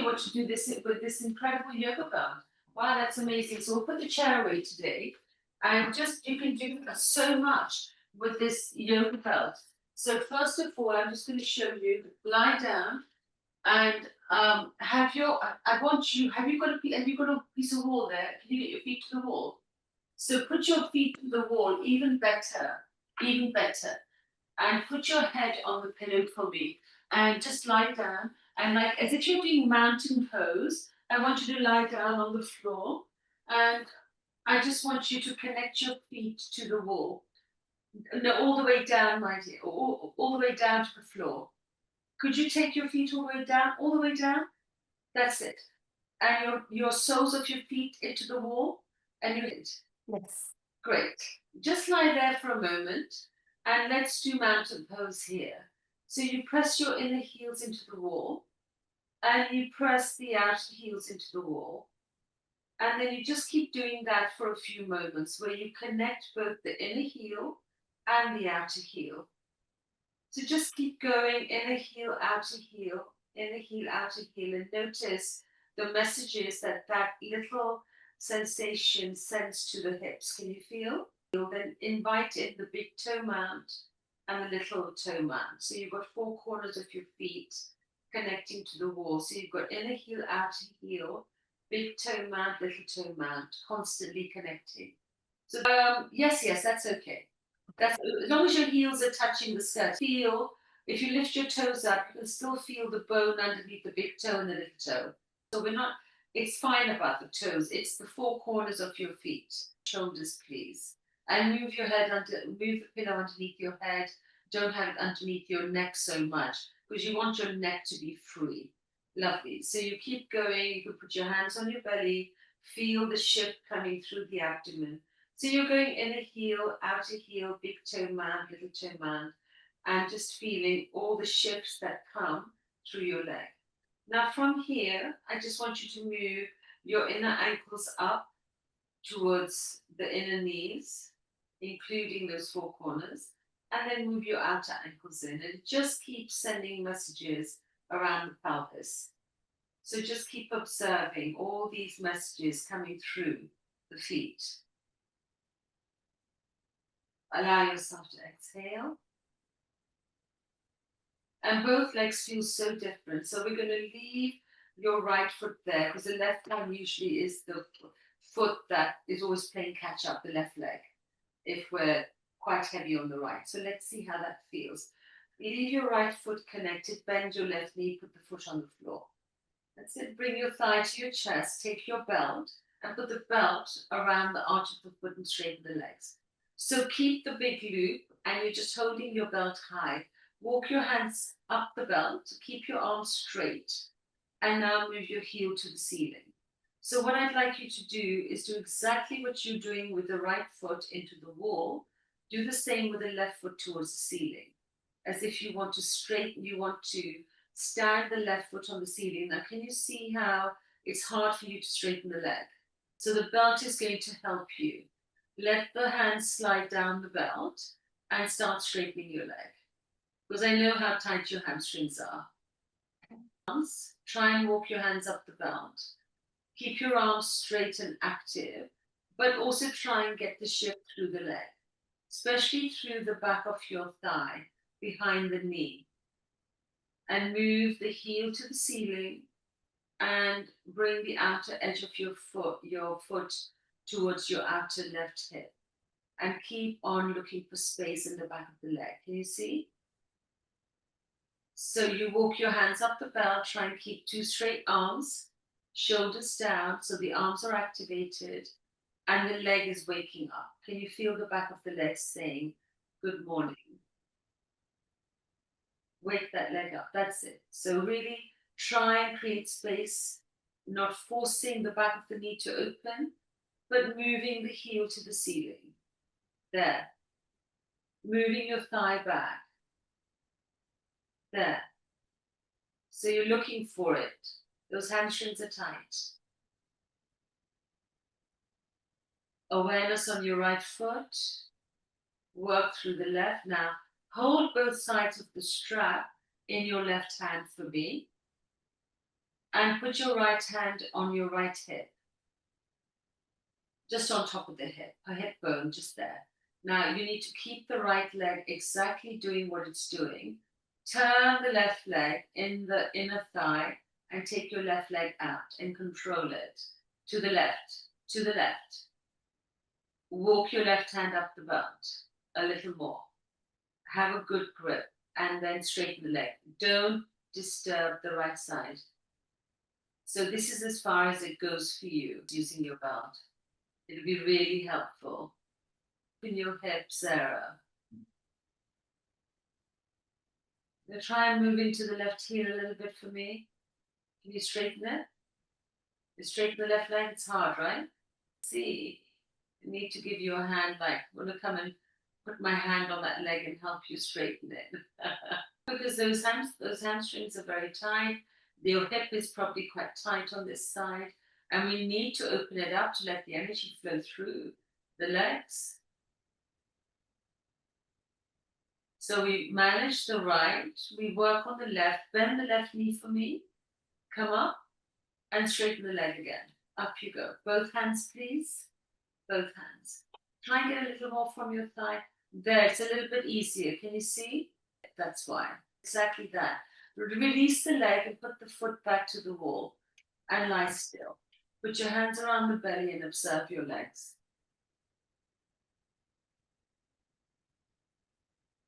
able to do this with this incredible yoga belt. Wow, that's amazing. So we'll put the chair away today. And just you can do so much with this yoga belt. So first of all, I'm just going to show you, lie down and have your, I want you, have you got a piece of wall there? Can you get your feet to the wall? So put your feet to the wall, even better, even better. And put your head on the pillow for me and just lie down. And like as if you're doing mountain pose, I want you to lie down on the floor. And I just want you to connect your feet to the wall. No, all the way down, my dear, all the way down to the floor. Could you take your feet all the way down, all the way down? That's it. And your soles of your feet into the wall, and you hit. Yes. Great. Just lie there for a moment, and let's do mountain pose here. So you press your inner heels into the wall, and you press the outer heels into the wall. And then you just keep doing that for a few moments where you connect both the inner heel and the outer heel. So just keep going, inner heel, outer heel, and notice the messages that that little sensation sends to the hips. Can you feel? You'll then invite in the big toe mount and the little toe mount. So you've got four corners of your feet connecting to the wall. So you've got inner heel, outer heel, big toe mount, little toe mount, constantly connecting. So yes, that's okay. That's as long as your heels are touching the skirt. Feel if you lift your toes up, you can still feel the bone underneath the big toe and the little toe. So we're not. It's fine about the toes. It's the four corners of your feet. Shoulders, please, and move your head under. Move the pillow underneath your head. Don't have it underneath your neck so much because you want your neck to be free. Lovely. So you keep going. You can put your hands on your belly. Feel the shift coming through the abdomen. So you're going inner heel, outer heel, big toe mount, little toe mount, and just feeling all the shifts that come through your leg. Now from here, I just want you to move your inner ankles up towards the inner knees, including those four corners, and then move your outer ankles in and just keep sending messages around the pelvis. So just keep observing all these messages coming through the feet. Allow yourself to exhale. And both legs feel so different. So we're going to leave your right foot there because the left arm usually is the foot that is always playing catch up, the left leg, if we're quite heavy on the right. So let's see how that feels. Leave your right foot connected, bend your left knee, put the foot on the floor. That's it. Bring your thigh to your chest, take your belt, and put the belt around the arch of the foot and straighten the legs. So keep the big loop, and you're just holding your belt high. Walk your hands up the belt, keep your arms straight, and now move your heel to the ceiling. So what I'd like you to do is do exactly what you're doing with the right foot into the wall. Do the same with the left foot towards the ceiling, as if you want to straighten, you want to stand the left foot on the ceiling. Now, can you see how it's hard for you to straighten the leg? So the belt is going to help you. Let the hands slide down the belt and start straightening your leg. Because I know how tight your hamstrings are. Arms, try and walk your hands up the belt. Keep your arms straight and active, but also try and get the shift through the leg, especially through the back of your thigh, behind the knee. And move the heel to the ceiling and bring the outer edge of your foot towards your outer left hip. And keep on looking for space in the back of the leg. Can you see? So you walk your hands up the belt, try and keep two straight arms, shoulders down, so the arms are activated, and the leg is waking up. Can you feel the back of the leg saying, good morning? Wake that leg up, that's it. So really try and create space, not forcing the back of the knee to open, but moving the heel to the ceiling. There. Moving your thigh back. There. So you're looking for it. Those hamstrings are tight. Awareness on your right foot. Work through the left. Now, hold both sides of the strap in your left hand for me. And put your right hand on your right hip, just on top of the hip, a hip bone, just there. Now you need to keep the right leg exactly doing what it's doing. Turn the left leg in the inner thigh and take your left leg out and control it. To the left, to the left. Walk your left hand up the belt a little more. Have a good grip and then straighten the leg. Don't disturb the right side. So this is as far as it goes for you using your belt. It'll be really helpful. In your hips, Sarah. Now try and move into the left heel a little bit for me. Can you straighten it? You straighten the left leg, it's hard, right? See, I need to give you a hand, like, I'm going to come and put my hand on that leg and help you straighten it. Because those hamstrings are very tight. Your hip is probably quite tight on this side. And we need to open it up to let the energy flow through the legs. So we manage the right, we work on the left, bend the left knee for me, come up and straighten the leg again. Up you go. Both hands, please. Both hands. Try and get a little more from your thigh. There, it's a little bit easier. Can you see? That's why. Exactly that. Release the leg and put the foot back to the wall and lie still. Put your hands around the belly and observe your legs.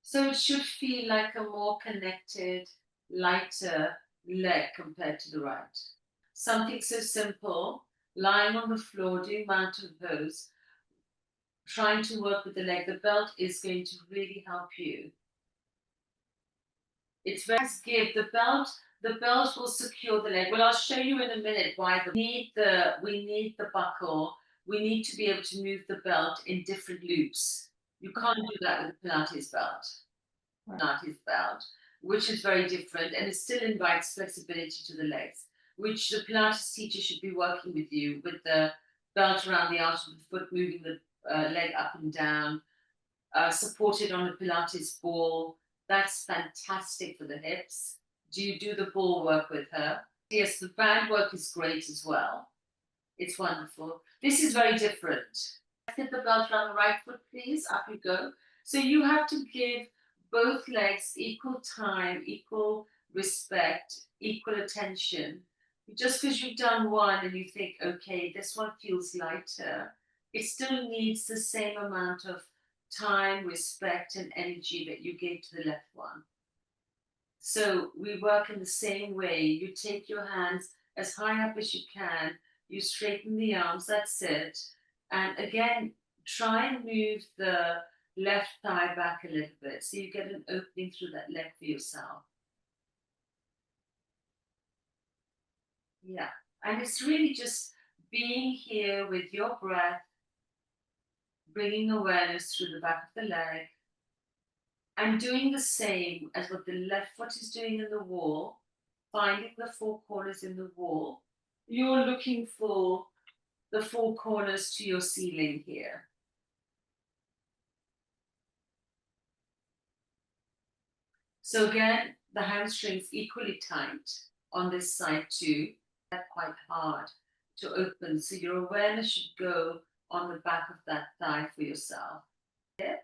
So it should feel like a more connected, lighter leg compared to the right. Something so simple, lying on the floor, doing mountain pose, trying to work with the leg. The belt is going to really help you. It's very give the belt. The belt will secure the leg. Well, I'll show you in a minute why we need the buckle. We need to be able to move the belt in different loops. You can't do that with a Pilates belt. Pilates belt, which is very different, and it still invites flexibility to the legs, which the Pilates teacher should be working with you with the belt around the arch of the foot, moving the leg up and down, supported on a Pilates ball. That's fantastic for the hips. Do you do the ball work with her? Yes, the band work is great as well. It's wonderful. This is very different. Hit the belt around the right foot, please. Up you go. So you have to give both legs equal time, equal respect, equal attention. Just because you've done one and you think, okay, this one feels lighter, it still needs the same amount of time, respect, and energy that you gave to the left one. So we work in the same way. You take your hands as high up as you can, you straighten the arms, that's it. And again, try and move the left thigh back a little bit so you get an opening through that leg for yourself. Yeah, and it's really just being here with your breath, bringing awareness through the back of the leg, and doing the same as what the left foot is doing in the wall, finding the four corners in the wall. You're looking for the four corners to your ceiling here. So again, the hamstrings equally tight on this side too. That's quite hard to open. So your awareness should go on the back of that thigh for yourself. Okay.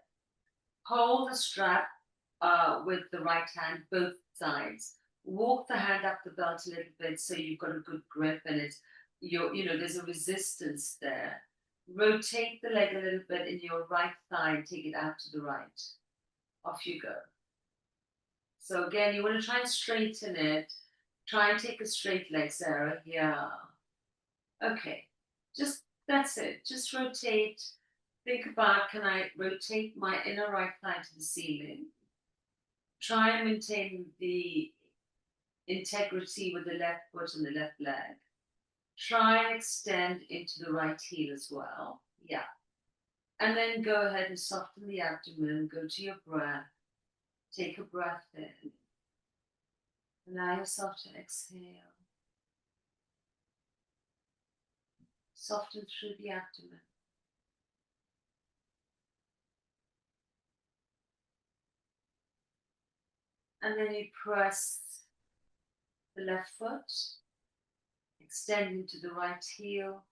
Hold the strap with the right hand, both sides. Walk the hand up the belt a little bit so you've got a good grip and there's a resistance there. Rotate the leg a little bit in your right thigh and take it out to the right. Off you go. So again, you want to try and straighten it. Try and take a straight leg, Sarah. Yeah. Okay. That's it. Just rotate. Think about, can I rotate my inner right thigh to the ceiling? Try and maintain the integrity with the left foot and the left leg. Try and extend into the right heel as well. Yeah. And then go ahead and soften the abdomen. Go to your breath. Take a breath in. Allow yourself to exhale. Soften through the abdomen. And then you press the left foot Extend into the right heel.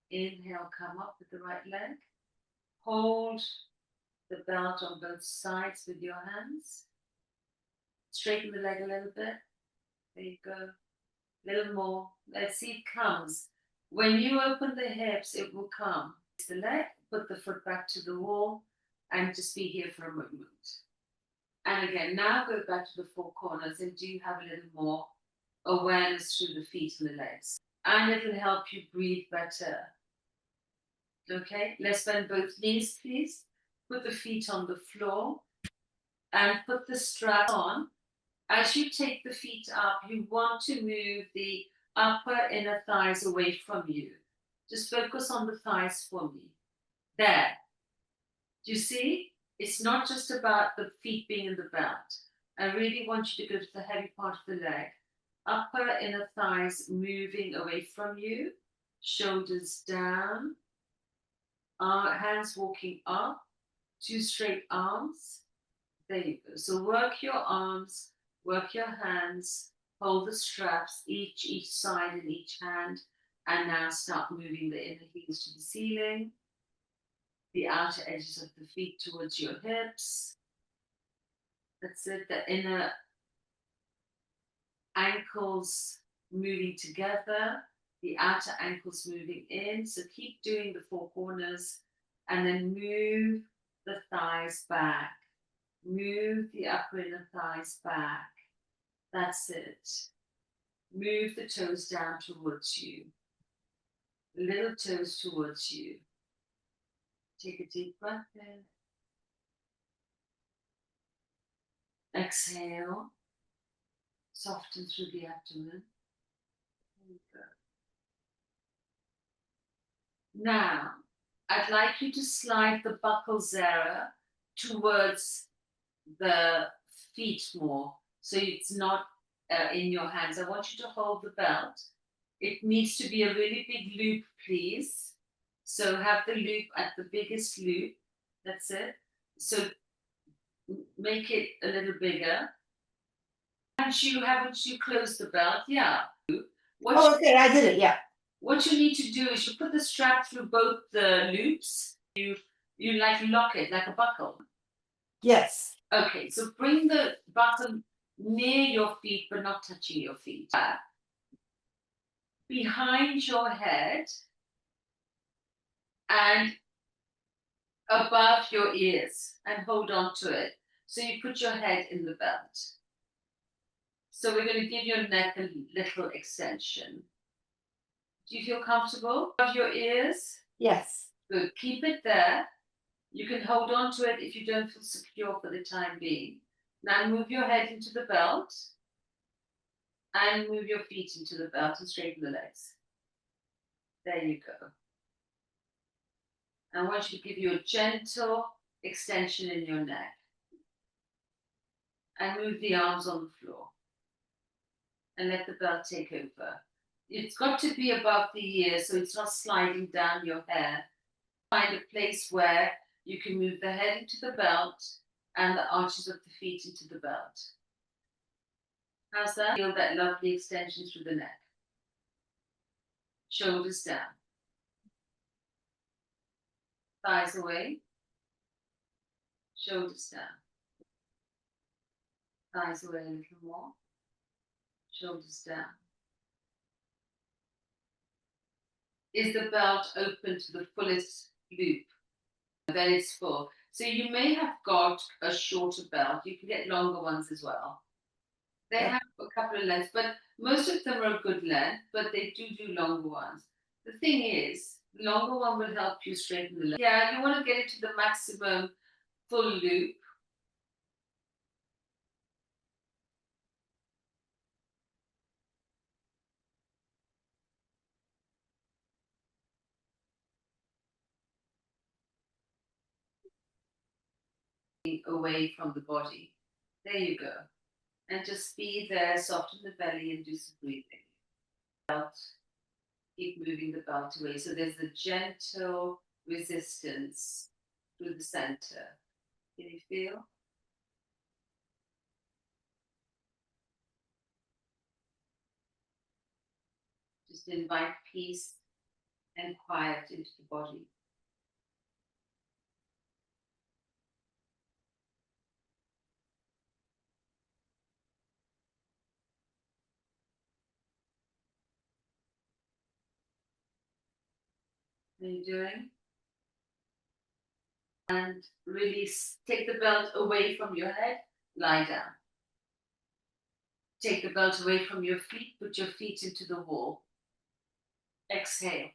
Inhale, come up with the right leg. Hold the belt on both sides with your hands. Straighten the leg a little bit. There you go. A little more. Let's see, it comes. When you open the hips, it will come. The leg, put the foot back to the wall, and just be here for a moment. And again, now go back to the four corners and do have a little more awareness through the feet and the legs. And it'll help you breathe better. Okay, let's bend both knees, please. Put the feet on the floor and put the strap on. As you take the feet up, you want to move the upper inner thighs away from you. Just focus on the thighs for me. There. Do you see? It's not just about the feet being in the belt. I really want you to go to the heavy part of the leg. Upper inner thighs moving away from you. Shoulders down. Hands walking up. Two straight arms. There you go. So work your arms, work your hands, hold the straps, each side in each hand, and now start moving the inner heels to the ceiling, the outer edges of the feet towards your hips. That's it. The inner ankles moving together, the outer ankles moving in. So keep doing the four corners, and then move the thighs back. Move the upper inner thighs back. That's it. Move the toes down towards you. Little toes towards you. Take a deep breath in. Exhale. Soften through the abdomen. There you go. Now, I'd like you to slide the buckles there towards the feet more, so it's not in your hands. I want you to hold the belt. It needs to be a really big loop, please. So have the loop at the biggest loop. That's it. So make it a little bigger. Haven't you closed the belt? Yeah. Okay, I did it, yeah. What you need to do is you put the strap through both the loops. You like lock it like a buckle. Yes. Okay, so bring the buckle near your feet, but not touching your feet. Behind your head and above your ears, and hold on to it. So you put your head in the belt. So we're going to give your neck a little extension. Do you feel comfortable? Above your ears? Yes. Good. Keep it there. You can hold on to it if you don't feel secure for the time being. Now move your head into the belt and move your feet into the belt and straighten the legs. There you go. I want you to give you a gentle extension in your neck. And move the arms on the floor. And let the belt take over. It's got to be above the ear so it's not sliding down your hair. Find a place where you can move the head into the belt and the arches of the feet into the belt. How's that? Feel that lovely extension through the neck. Shoulders down. Thighs away. Shoulders down. Thighs away a little more. Shoulders down. Is the belt open to the fullest loop? Then it's full. So you may have got a shorter belt. You can get longer ones as well. They have a couple of lengths, but most of them are a good length, but they do longer ones. The thing is, the longer one will help you straighten the leg. Yeah, you want to get it to the maximum full loop. Away from the body. There you go. And just be there, soften the belly and do some breathing. Belt. Keep moving the belt away. So there's a gentle resistance through the center. Can you feel? Just invite peace and quiet into the body. What are you doing? And release. Take the belt away from your head. Lie down. Take the belt away from your feet. Put your feet into the wall. Exhale.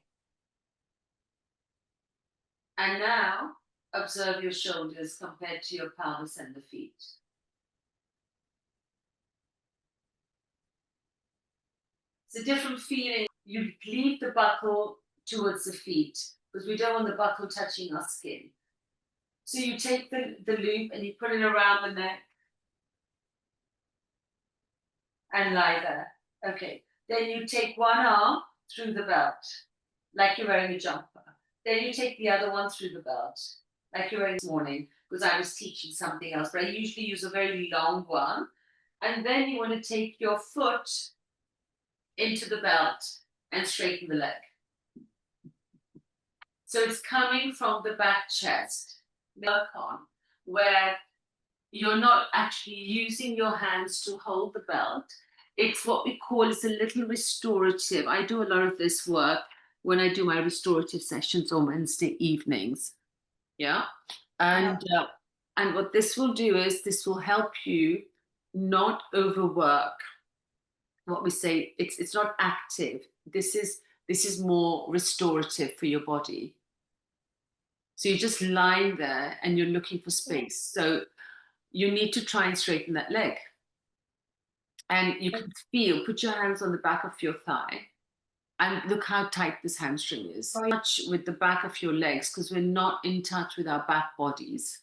And now observe your shoulders compared to your pelvis and the feet. It's a different feeling. You leave the buckle towards the feet because we don't want the buckle touching our skin. So you take the loop and you put it around the neck and lie there. Okay. Then you take one arm through the belt, like you're wearing a jumper. Then you take the other one through the belt, like you're wearing this morning, because I was teaching something else, but I usually use a very long one. And then you want to take your foot into the belt and straighten the leg. So it's coming from the back chest, work on, where you're not actually using your hands to hold the belt. It's what we call, it's a little restorative. I do a lot of this work when I do my restorative sessions on Wednesday evenings. Yeah. And what this will do is this will help you not overwork. What we say, it's not active. This is more restorative for your body. So you're just lying there and you're looking for space. So you need to try and straighten that leg. And you can feel, put your hands on the back of your thigh and look how tight this hamstring is. Touch with the back of your legs because we're not in touch with our back bodies.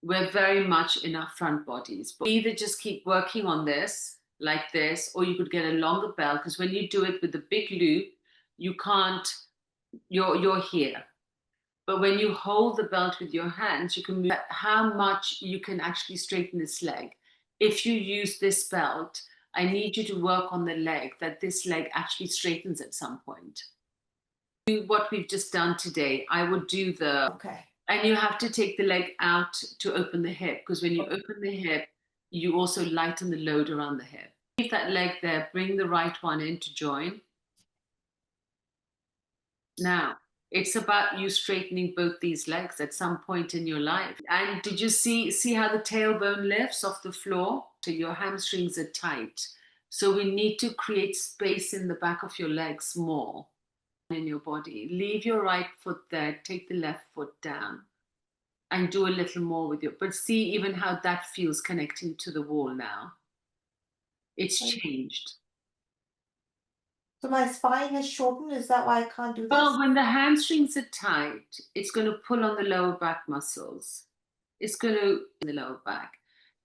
We're very much in our front bodies. But either just keep working on this like this, or you could get a longer belt because when you do it with the big loop, you can't, you're here. But when you hold the belt with your hands, you can move how much you can actually straighten this leg. If you use this belt, I need you to work on the leg, that this leg actually straightens at some point. Do what we've just done today. I would do the, Okay. and you have to take the leg out to open the hip, because when you open the hip, you also lighten the load around the hip. Leave that leg there, bring the right one in to join. Now, it's about you straightening both these legs at some point in your life. And did you see how the tailbone lifts off the floor? So your hamstrings are tight. So we need to create space in the back of your legs more in your body. Leave your right foot there, take the left foot down and do a little more with your, but see even how that feels connecting to the wall now. It's changed. So my spine has shortened. Is that why I can't do this? Well, when the hamstrings are tight, it's going to pull on the lower back muscles. It's going to in the lower back.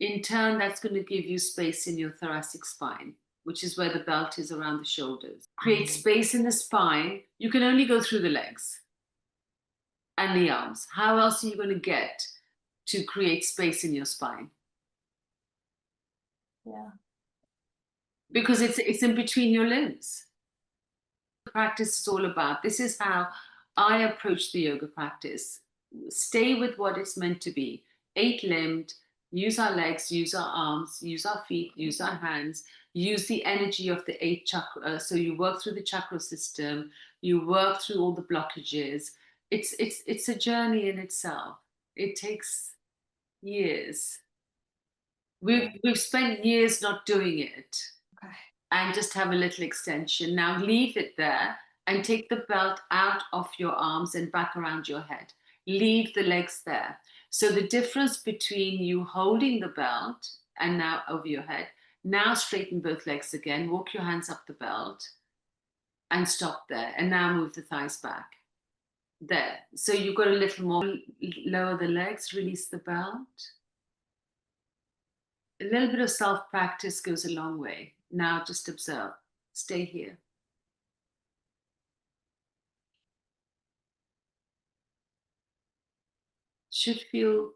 In turn, that's going to give you space in your thoracic spine, which is where the belt is around the shoulders. Create space in the spine. You can only go through the legs and the arms. How else are you going to get to create space in your spine? Yeah. Because it's in between your limbs. Practice is all about. This is how I approach the yoga practice. Stay with what it's meant to be. 8-limbed, use our legs, use our arms, use our feet, use our hands, use the energy of the 8 chakra. So you work through the chakra system, you work through all the blockages. It's a journey in itself. It takes years. We've spent years not doing it. Okay. And just have a little extension. Now leave it there and take the belt out of your arms and back around your head. Leave the legs there. So the difference between you holding the belt and now over your head, now straighten both legs again, walk your hands up the belt and stop there. And now move the thighs back. There. So you've got a little more, lower the legs, release the belt. A little bit of self-practice goes a long way. Now just observe. Stay here. Should feel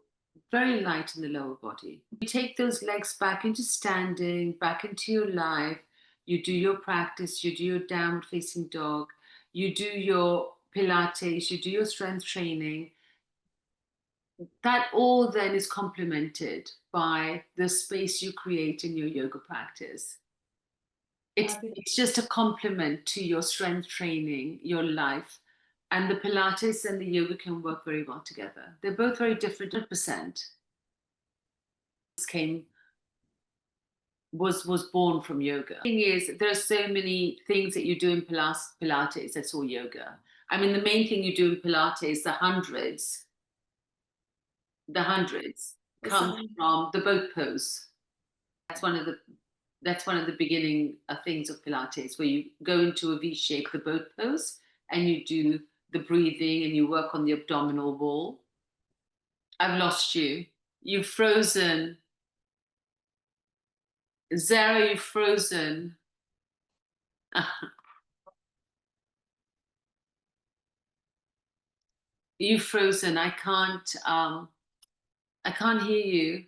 very light in the lower body. You take those legs back into standing, back into your life. you do your practice, you do your downward facing dog, you do your Pilates, you do your strength training. That all then is complemented by the space you create in your yoga practice. It's just a complement to your strength training, your life. And the Pilates and the yoga can work very well together. They're both very different, 100%. Came was born from yoga. The thing is, there are so many things that you do in Pilates that's all yoga. I mean, the main thing you do in Pilates, the hundreds come from the boat pose. That's one of the beginning things of Pilates, where you go into a V shape, the boat pose, and you do the breathing and you work on the abdominal wall. I've lost you. You've frozen. Zara, you've frozen. You've frozen. I can't hear you.